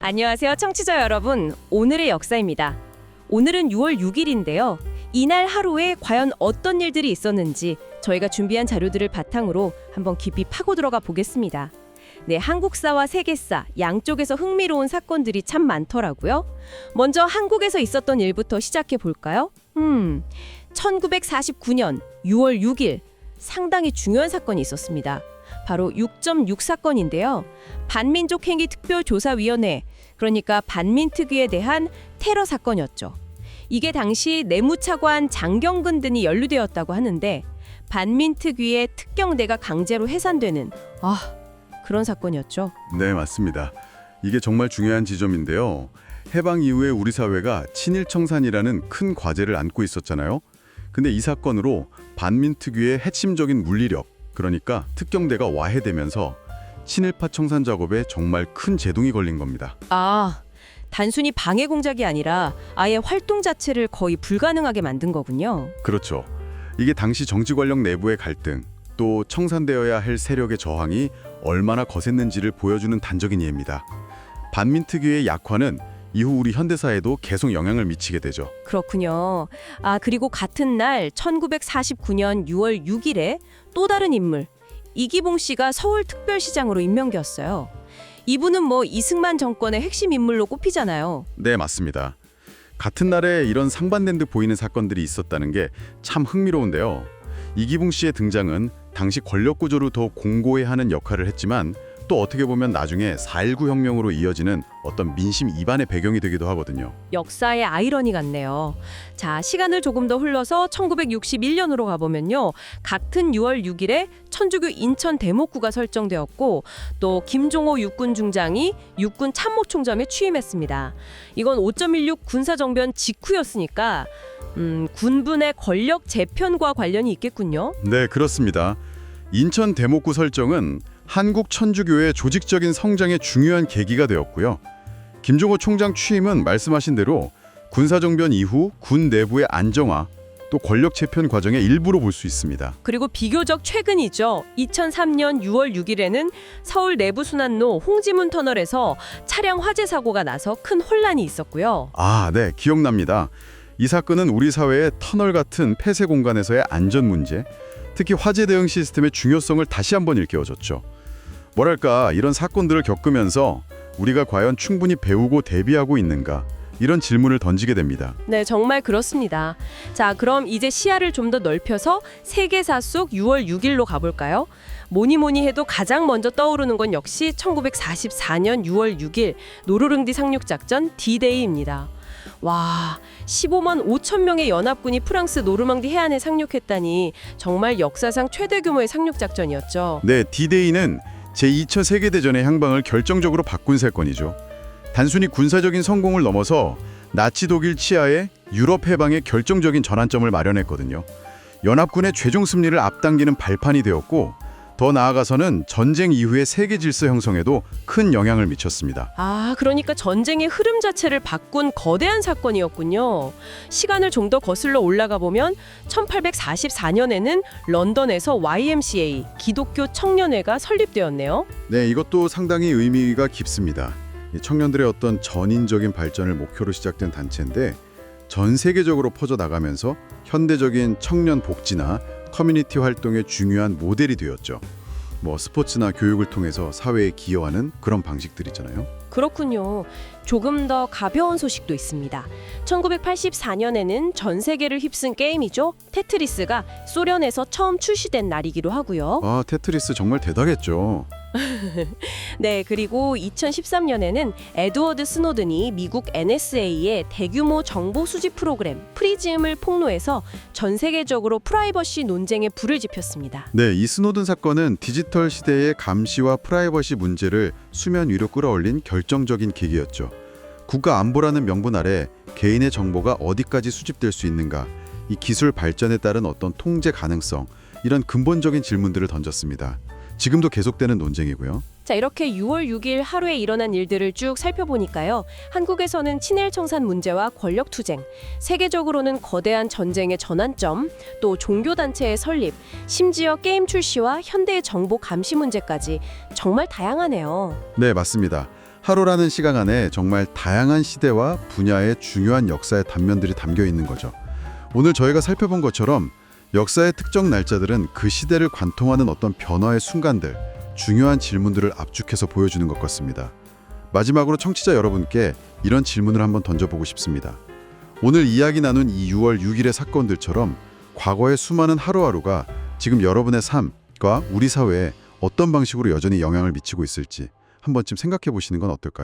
안녕하세요, 청취자 여러분. 오늘의 역사입니다. 오늘은 6월 6일인데요. 이날 하루에 과연 어떤 일들이 있었는지 저희가 준비한 자료들을 바탕으로 한번 깊이 파고 들어가 보겠습니다. 네, 한국사와 세계사 양쪽에서 흥미로운 사건들이 참 많더라고요. 먼저 한국에서 있었던 일부터 시작해 볼까요? 1949년 6월 6일 상당히 중요한 사건이 있었습니다. 바로 6.6 사건인데요. 반민족행위특별조사위원회, 그러니까 반민특위에 대한 테러 사건이었죠. 이게 당시 내무차관 장경근 등이 연루되었다고 하는데 반민특위의 특경대가 강제로 해산되는 그런 사건이었죠. 네, 맞습니다. 이게 정말 중요한 지점인데요. 해방 이후에 우리 사회가 친일 청산이라는 큰 과제를 안고 있었잖아요. 근데 이 사건으로 반민특위의 핵심적인 물리력, 그러니까 특경대가 와해되면서 친일파 청산 작업에 정말 큰 제동이 걸린 겁니다. 단순히 방해 공작이 아니라 아예 활동 자체를 거의 불가능하게 만든 거군요. 그렇죠. 이게 당시 정치 권력 내부의 갈등, 또 청산되어야 할 세력의 저항이 얼마나 거셌는지를 보여주는 단적인 예입니다. 반민특위의 약화는 이후 우리 현대사에도 계속 영향을 미치게 되죠. 그렇군요. 그리고 같은 날 1949년 6월 6일에 또 다른 인물, 이기봉 씨가 서울특별시장으로 임명되었어요. 이분은 이승만 정권의 핵심 인물로 꼽히잖아요. 네, 맞습니다. 같은 날에 이런 상반된 듯 보이는 사건들이 있었다는 게 참 흥미로운데요. 이기붕 씨의 등장은 당시 권력 구조를 더 공고히 하는 역할을 했지만 또 어떻게 보면 나중에 4.19 혁명으로 이어지는 어떤 민심 이반의 배경이 되기도 하거든요. 역사의 아이러니 같네요. 자, 시간을 조금 더 흘러서 1961년으로 가보면요. 같은 6월 6일에 천주교 인천 대목구가 설정되었고 또 김종호 육군 중장이 육군 참모총장에 취임했습니다. 이건 5.16 군사정변 직후였으니까 군분의 권력 재편과 관련이 있겠군요. 네, 그렇습니다. 인천 대목구 설정은 한국 천주교의 조직적인 성장의 중요한 계기가 되었고요. 김종호 총장 취임은 말씀하신 대로 군사정변 이후 군 내부의 안정화, 또 권력 재편 과정의 일부로 볼 수 있습니다. 그리고 비교적 최근이죠. 2003년 6월 6일에는 서울 내부순환로 홍지문 터널에서 차량 화재 사고가 나서 큰 혼란이 있었고요. 네, 기억납니다. 이 사건은 우리 사회의 터널 같은 폐쇄 공간에서의 안전 문제, 특히 화재 대응 시스템의 중요성을 다시 한번 일깨워줬죠. 뭐랄까, 이런 사건들을 겪으면서 우리가 과연 충분히 배우고 대비하고 있는가, 이런 질문을 던지게 됩니다. 네, 정말 그렇습니다. 자, 그럼 이제 시야를 좀 더 넓혀서 세계사 속 6월 6일로 가볼까요? 뭐니 해도 가장 먼저 떠오르는 건 역시 1944년 6월 6일 노르릉디 상륙작전 D-Day입니다. 와, 15만 5천 명의 연합군이 프랑스 노르망디 해안에 상륙했다니 정말 역사상 최대 규모의 상륙작전이었죠. 네, D-Day는 제2차 세계대전의 향방을 결정적으로 바꾼 사건이죠. 단순히 군사적인 성공을 넘어서 나치 독일 치하에 유럽 해방의 결정적인 전환점을 마련했거든요. 연합군의 최종 승리를 앞당기는 발판이 되었고 더 나아가서는 전쟁 이후의 세계 질서 형성에도 큰 영향을 미쳤습니다. 그러니까 전쟁의 흐름 자체를 바꾼 거대한 사건이었군요. 시간을 좀 더 거슬러 올라가 보면 1844년에는 런던에서 YMCA, 기독교 청년회가 설립되었네요. 네, 이것도 상당히 의미가 깊습니다. 청년들의 어떤 전인적인 발전을 목표로 시작된 단체인데 전 세계적으로 퍼져나가면서 현대적인 청년 복지나 커뮤니티 활동의 중요한 모델이 되었죠. 스포츠나 교육을 통해서 사회에 기여하는 그런 방식들이잖아요. 그렇군요. 조금 더 가벼운 소식도 있습니다. 1984년에는 전 세계를 휩쓴 게임이죠. 테트리스가 소련에서 처음 출시된 날이기도 하고요. 테트리스 정말 대단했죠. 네, 그리고 2013년에는 에드워드 스노든이 미국 NSA의 대규모 정보 수집 프로그램 프리즘을 폭로해서 전 세계적으로 프라이버시 논쟁에 불을 지폈습니다. 네, 이 스노든 사건은 디지털 시대의 감시와 프라이버시 문제를 수면 위로 끌어올린 결정적인 계기였죠. 국가 안보라는 명분 아래 개인의 정보가 어디까지 수집될 수 있는가, 이 기술 발전에 따른 어떤 통제 가능성, 이런 근본적인 질문들을 던졌습니다. 지금도 계속되는 논쟁이고요. 자, 이렇게 6월 6일 하루에 일어난 일들을 쭉 살펴보니까요. 한국에서는 친일 청산 문제와 권력 투쟁, 세계적으로는 거대한 전쟁의 전환점, 또 종교단체의 설립, 심지어 게임 출시와 현대의 정보 감시 문제까지 정말 다양하네요. 네, 맞습니다. 하루라는 시간 안에 정말 다양한 시대와 분야의 중요한 역사의 단면들이 담겨 있는 거죠. 오늘 저희가 살펴본 것처럼 역사의 특정 날짜들은 그 시대를 관통하는 어떤 변화의 순간들, 중요한 질문들을 압축해서 보여주는 것 같습니다. 마지막으로 청취자 여러분께 이런 질문을 한번 던져보고 싶습니다. 오늘 이야기 나눈 이 6월 6일의 사건들처럼 과거의 수많은 하루하루가 지금 여러분의 삶과 우리 사회에 어떤 방식으로 여전히 영향을 미치고 있을지 한 번쯤 생각해 보시는 건 어떨까요?